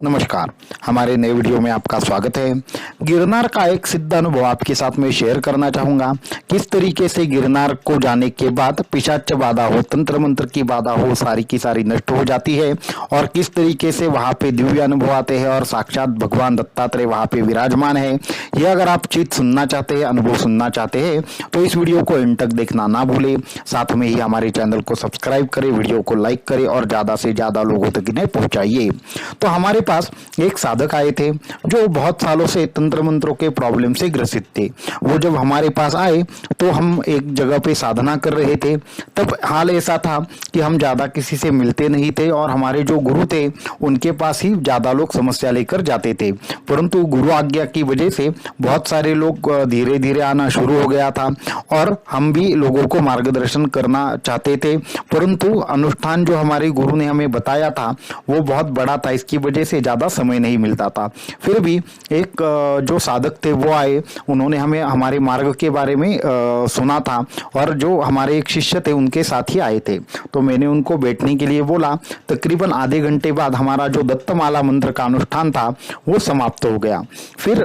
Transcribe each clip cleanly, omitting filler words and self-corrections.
नमस्कार। हमारे नए वीडियो में आपका स्वागत है। गिरनार का एक सिद्ध अनुभव आपके साथ में शेयर करना चाहूंगा। किस तरीके से गिरनार को जाने के बाद पिशाच बाधा हो, तंत्र मंत्र की बाधा हो, सारी की सारी नष्ट हो जाती है और किस तरीके से वहां पे दिव्य अनुभव आते हैं और साक्षात भगवान दत्तात्रेय वहां पे विराजमान है। ये अगर आप चीज सुनना चाहते हैं, अनुभव सुनना चाहते हैं तो इस वीडियो को एंड तक देखना ना भूले। साथ में ही हमारे चैनल को सब्सक्राइब करें, वीडियो को लाइक करें और ज्यादा से ज्यादा लोगों तक इन्हें पहुंचाइए। तो हमारे पास एक साधक आए थे जो बहुत सालों से तंत्र मंत्रों के प्रॉब्लम से ग्रसित थे। वो जब हमारे पास आए तो हम एक जगह पे साधना कर रहे थे। तब हाल ऐसा था कि हम ज्यादा किसी से मिलते नहीं थे और हमारे जो गुरु थे उनके पास ही ज्यादा लोग समस्या लेकर जाते थे। परंतु गुरु आज्ञा की वजह से बहुत सारे लोग धीरे धीरे आना शुरू हो गया था और हम भी लोगों को मार्गदर्शन करना चाहते थे। परंतु अनुष्ठान जो हमारे गुरु ने हमें बताया था वो बहुत बड़ा था, इसकी वजह से ज्यादा समय नहीं मिलता था। फिर भी एक जो साधक थे वो आए, उन्होंने हमें हमारे मार्ग के बारे में सुना था और जो हमारे एक शिष्य थे उनके साथ ही आए थे। तो मैंने उनको बैठने के लिए बोला। तकरीबन आधे घंटे बाद हमारा जो दत्तमाला मंत्र का अनुष्ठान था वो समाप्त हो गया। फिर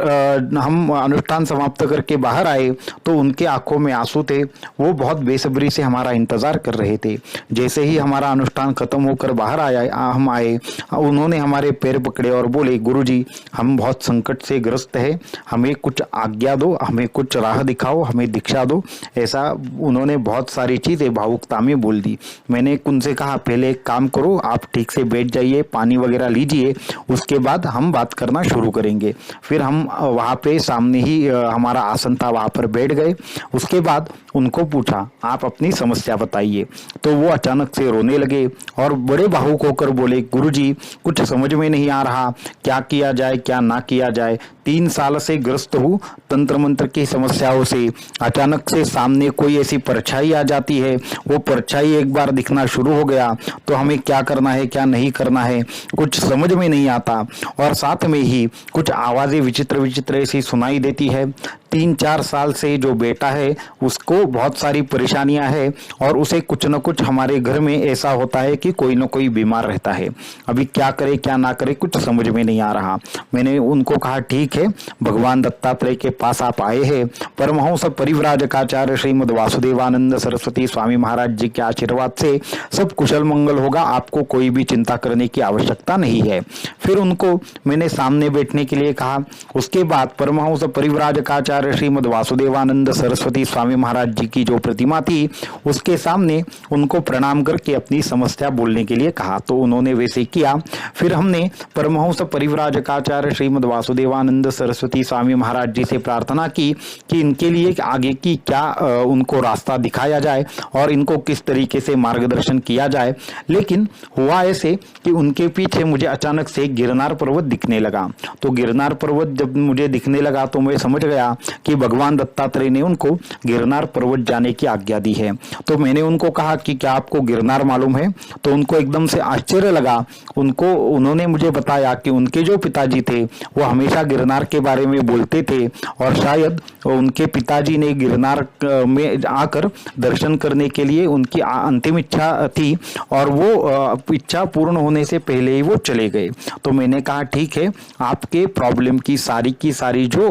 हम अनुष्ठान समाप्त करके बाहर आए तो उनके आंखों में आंसू थे। वो बहुत बेसब्री से हमारा इंतजार कर रहे थे। जैसे ही हमारा अनुष्ठान खत्म होकर बाहर हम आए, उन्होंने हमारे पैर पकड़े और बोले, गुरुजी हम बहुत संकट से ग्रस्त है, हमें कुछ आज्ञा दो, हमें कुछ राह दिखाओ, हमें दीक्षा दो। ऐसा उन्होंने बहुत सारी चीजें भावुकता में बोल दी। मैंने उनसे कहा पहले एक काम करो, आप ठीक से बैठ जाइए, पानी वगैरह लीजिए, उसके बाद हम बात करना शुरू करेंगे। फिर हम वहाँ पे सामने ही हमारा आसन था, वहां पर बैठ गए। उसके बाद उनको पूछा आप अपनी समस्या बताइए। तो वो अचानक से रोने लगे और बड़े भावुक होकर बोले, गुरुजी कुछ समझ में नहीं आ रहा, क्या किया जाए क्या ना किया जाए। 3 साल से ग्रस्त हूँ तंत्र मंत्र की समस्याओं से। अचानक से सामने कोई ऐसी परछाई आ जाती है, वो परछाई एक बार दिखना शुरू हो गया तो हमें क्या करना है क्या नहीं करना है कुछ समझ में नहीं आता। और साथ में ही कुछ आवाजें विचित्र विचित्र ऐसी सुनाई देती है। 3-4 साल से जो बेटा है उसको बहुत सारी परेशानियां है और उसे कुछ न कुछ हमारे घर में ऐसा होता है कि कोई न कोई बीमार रहता है। अभी क्या करे क्या ना करे कुछ समझ में नहीं आ रहा। मैंने उनको कहा ठीक है, भगवान दत्तात्रेय के पास आप आए हैं, परमहंस परिव्राजकाचार्य श्रीमद वासुदेवानंद सरस्वती स्वामी महाराज जी के आशीर्वाद से सब कुशल मंगल होगा, आपको कोई भी चिंता करने की आवश्यकता नहीं है। फिर उनको मैंने सामने बैठने के लिए कहा। उसके बाद परमहंस परिव्राजकाचार्य श्रीमद वासुदेवानंद सरस्वती स्वामी महाराज जी की जो प्रतिमा थी उसके सामने उनको प्रणाम करके अपनी समस्या बोलने के लिए कहा। तो उन्होंने वैसे किया। फिर हमने परमहंस परिव्राजकाचार्य श्रीमद वासुदेवानंद सरस्वती स्वामी महाराज जी से प्रार्थना की कि इनके लिए आगे की क्या उनको रास्ता दिखाया जाए और इनको किस तरीके से मार्गदर्शन किया जाए। लेकिन हुआ ऐसे कि उनके पीछे मुझे अचानक से गिरनार पर्वत दिखने लगा। तो गिरनार पर्वत जब मुझे दिखने लगा तो मैं समझ गया कि भगवान दत्तात्रेय ने उनको गिरनार पर्वत जाने की आज्ञा दी है। तो मैंने उनको कहा कि क्या आपको गिरनार मालूम है? तो उनको एकदम से आश्चर्य लगा। उन्होंने मुझे बताया कि उनके जो पिताजी थे वो हमेशा गिरनार के बारे में बोलते थे और शायद उनके पिताजी ने गिरनार में आकर दर्शन करने के लिए उनकी अंतिम इच्छा थी और वो इच्छा पूर्ण होने से पहले ही वो चले गए। तो मैंने कहा ठीक है, आपके प्रॉब्लम की सारी जो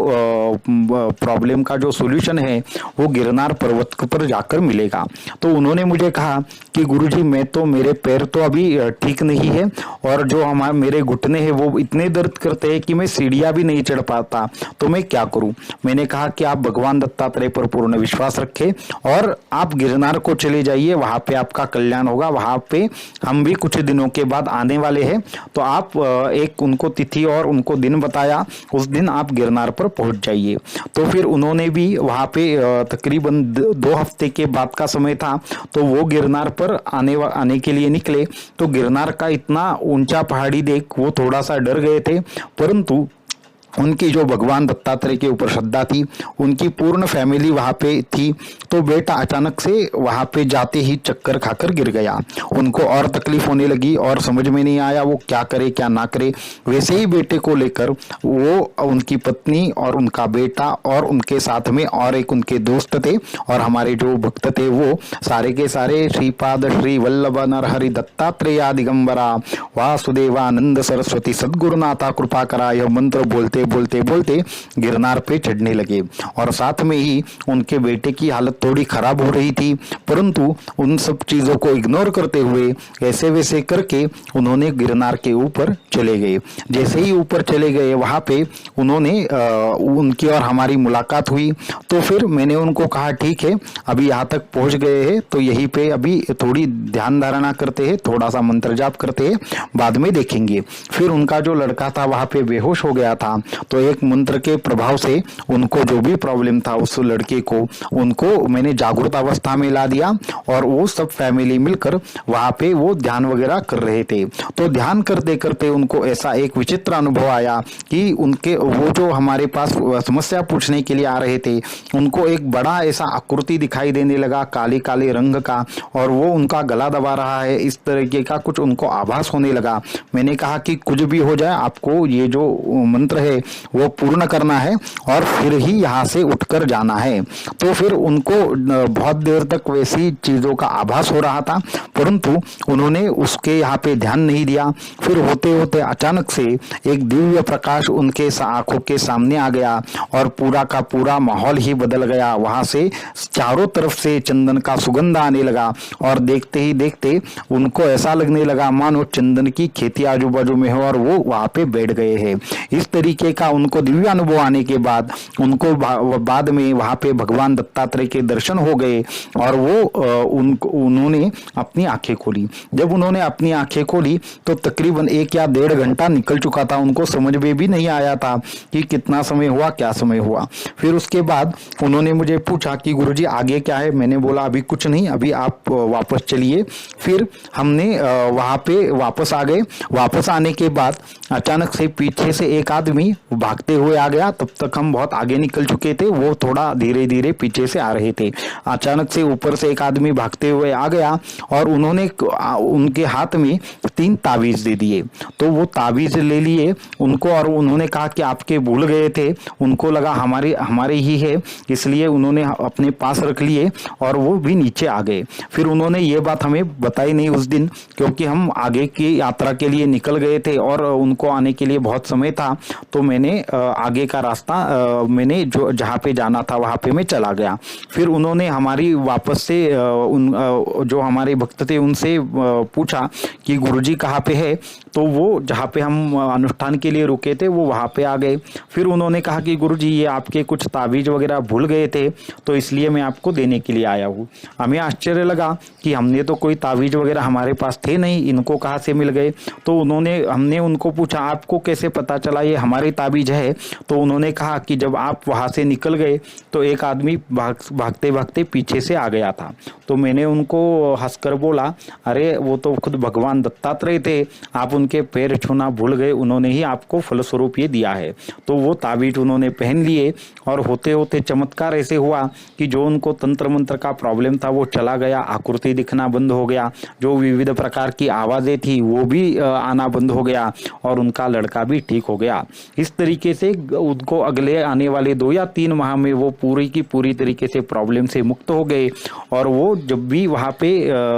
प्रॉब्लम का जो सॉल्यूशन है वो गिरनार पर्वत पर जाकर मिलेगा। तो उन्होंने मुझे कहा कि गुरुजी मेरे पैर तो अभी ठीक नहीं है और जो मेरे घुटने हैं वो इतने दर्द करते हैं कि मैं सीढ़ियां भी नहीं चढ़ पाता, तो मैं क्या करूं। मैंने कहा कि आप भगवान दत्तात्रेय पर पूर्ण विश्वास रखें और आप गिरनार को चले जाइए, वहां पे आपका कल्याण होगा। वहां पे हम भी कुछ दिनों के बाद आने वाले हैं। तो आप एक उनको तिथि और उनको दिन बताया, उस दिन आप गिरनार पर पहुंच जाइए। तो फिर उन्होंने भी वहां पे तकरीबन 2 हफ्ते के बाद का समय था तो वो गिरनार पर आने के लिए निकले। तो गिरनार का इतना ऊंचा पहाड़ी देख वो थोड़ा सा डर गए थे, परंतु उनकी जो भगवान दत्तात्रेय के ऊपर श्रद्धा थी, उनकी पूर्ण फैमिली वहाँ पे थी। तो बेटा अचानक से वहाँ पे जाते ही चक्कर खाकर गिर गया। उनको और तकलीफ होने लगी और समझ में नहीं आया वो क्या करे क्या ना करे। वैसे ही बेटे को लेकर वो, उनकी पत्नी और उनका बेटा और उनके साथ में और एक उनके दोस्त थे और हमारे जो भक्त थे वो सारे के सारे श्रीपाद श्री वल्लभ नरहरि दत्तात्रेय दिगंबरा वासुदेवानंद सरस्वती सद्गुरुनाथा कृपा करा यह मंत्र बोलते बोलते बोलते गिरनार पे चढ़ने लगे। और साथ में ही उनके बेटे की हालत थोड़ी खराब हो रही थी, परंतु उन सब चीजों को इग्नोर करते हुए ऐसे वैसे करके उन्होंने गिरनार के ऊपर चले गए। जैसे ही ऊपर चले गए वहां पे उन्होंने उनकी और हमारी मुलाकात हुई। तो फिर मैंने उनको कहा ठीक है, अभी यहाँ तक पहुंच गए हैं तो यहीं पे अभी थोड़ी ध्यान धारणा करते हैं, थोड़ा सा मंत्र जाप करते हैं, बाद में देखेंगे। फिर उनका जो लड़का था वहां पे बेहोश हो गया था, तो एक मंत्र के प्रभाव से उनको जो भी प्रॉब्लम था उस लड़के को, उनको मैंने जागरूक अवस्था में ला दिया और वो सब फैमिली मिलकर वहां पे वो ध्यान वगैरह कर रहे थे। तो ध्यान करते करते उनको ऐसा एक विचित्र अनुभव आया कि उनके वो जो हमारे पास समस्या पूछने के लिए आ रहे थे, उनको एक बड़ा ऐसा आकृति दिखाई देने लगा काले काले रंग का, और वो उनका गला दबा रहा है, इस तरीके का कुछ उनको आभास होने लगा। मैंने कहा कि कुछ भी हो जाए आपको ये जो मंत्र है वो पूर्ण करना है और फिर ही यहाँ से उठकर जाना है। तो फिर उनको बहुत देर तक वैसी चीजों का आभास हो रहा था, परंतु उन्होंने उसके यहाँ पे ध्यान नहीं दिया। फिर होते होते अचानक से एक दिव्य प्रकाश उनके आंखों के सामने आ गया और पूरा का पूरा माहौल ही बदल गया। वहां से चारों तरफ से चंदन का सुगंध आने लगा और देखते ही देखते उनको ऐसा लगने लगा मानो चंदन की खेती आजू बाजू में हो और वो वहां पे बैठ गए हैं। इस तरीके का उनको दिव्य अनुभव आने के बाद उनको बाद में वहां पे भगवान दत्तात्रेय के दर्शन हो गए और वो उन्होंने अपनी आंखें खोली। जब उन्होंने अपनी आंखें खोली तो तकरीबन 1 या 1.5 घंटा निकल चुका था। उनको समझ में भी नहीं आया था कि कितना समय हुआ, क्या समय हुआ। फिर उसके बाद उन्होंने मुझे पूछा कि गुरुजी आगे क्या है। मैंने बोला अभी कुछ नहीं, अभी आप वापस चलिए। फिर हमने वहां पे वापस आ गए। वापस आने के बाद अचानक से पीछे से एक आदमी भागते हुए आ गया। तब तक हम बहुत आगे निकल चुके थे, वो थोड़ा धीरे धीरे पीछे से आ रहे थे। अचानक से ऊपर से एक आदमी भागते हुए आ गया और उन्होंने उनके हाथ में 3 ताबीज दे दिए। तो वो ताबीज ले लिए उनको और उन्होंने कहा कि आपके भूल गए थे। उनको लगा हमारे ही है, इसलिए उन्होंने अपने पास रख लिए और वो भी नीचे आ गए। फिर उन्होंने ये बात हमें बताई नहीं उस दिन, क्योंकि हम आगे की यात्रा के लिए निकल गए थे और उनको आने के लिए बहुत समय था। तो मैंने आगे का रास्ता मैंने जो जहाँ पे जाना था वहाँ पे मैं चला गया। फिर उन्होंने हमारी वापस से जो हमारे भक्त थे उनसे पूछा कि गुरुजी कहाँ पे है। तो वो जहाँ पे हम अनुष्ठान के लिए रुके थे वो वहाँ पे आ गए। फिर उन्होंने कहा कि गुरुजी ये आपके कुछ ताबीज वगैरह भूल गए थे, तो इसलिए मैं आपको देने के लिए आया हूँ। हमें आश्चर्य लगा कि हमने तो कोई ताबीज वगैरह हमारे पास थे नहीं, इनको कहाँ से मिल गए। तो हमने उनको पूछा आपको कैसे पता चला ये हमारी ताबीज है। तो उन्होंने कहा कि जब आप वहाँ से निकल गए तो एक आदमी भागते भागते पीछे से आ गया था। तो मैंने उनको हंसकर बोला अरे वो तो खुद भगवान दत्तात्रेय थे, आप उनके पैर छूना भूल गए, उन्होंने ही आपको फलस्वरूप ये दिया है। तो वो ताबीज उन्होंने पहन लिए और होते होते चमत्कार ऐसे हुआ कि जो उनको तंत्र मंत्र का प्रॉब्लम था वो चला गया, आकृति दिखना बंद हो गया, जो विविध प्रकार की आवाजें थी वो भी आना बंद हो गया और उनका लड़का भी ठीक हो गया। इस तरीके से उनको अगले आने वाले 2 या 3 माह में वो पूरी की पूरी तरीके से प्रॉब्लम से मुक्त हो गए। और वो जब भी वहाँ पे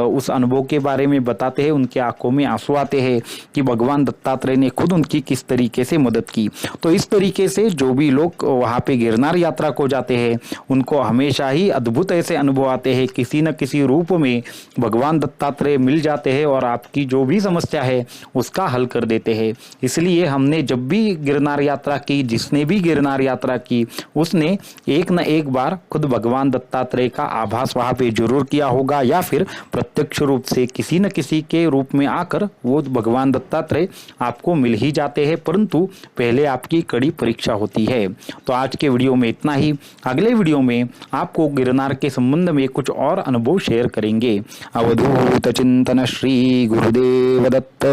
उस अनुभव के बारे में बताते हैं उनके आंखों में आंसू आते हैं कि भगवान दत्तात्रेय ने खुद उनकी किस तरीके से मदद की। तो इस तरीके से जो भी लोग वहाँ पे गिरनार यात्रा को जाते हैं उनको हमेशा ही अद्भुत ऐसे अनुभव आते हैं, किसी न किसी रूप में भगवान दत्तात्रेय मिल जाते हैं और आपकी जो भी समस्या है उसका हल कर देते हैं। इसलिए हमने जब भी गिरनार यात्रा की, जिसने भी गिरनार यात्रा की उसने एक न एक बार खुद भगवान दत्तात्रेय का आभास वहाँ पे जरूर किया होगा, या फिर प्रत्यक्ष रूप से किसी न किसी के रूप में आकर वो भगवान दत्तात्रेय आपको मिल ही जाते हैं, परंतु पहले आपकी कड़ी परीक्षा होती है। तो आज के वीडियो में इतना ही। अगले वीडियो में आपको गिरनार के संबंध में कुछ और अनुभव शेयर करेंगे। अवधूत चिंतन श्री गुरुदेव दत्त।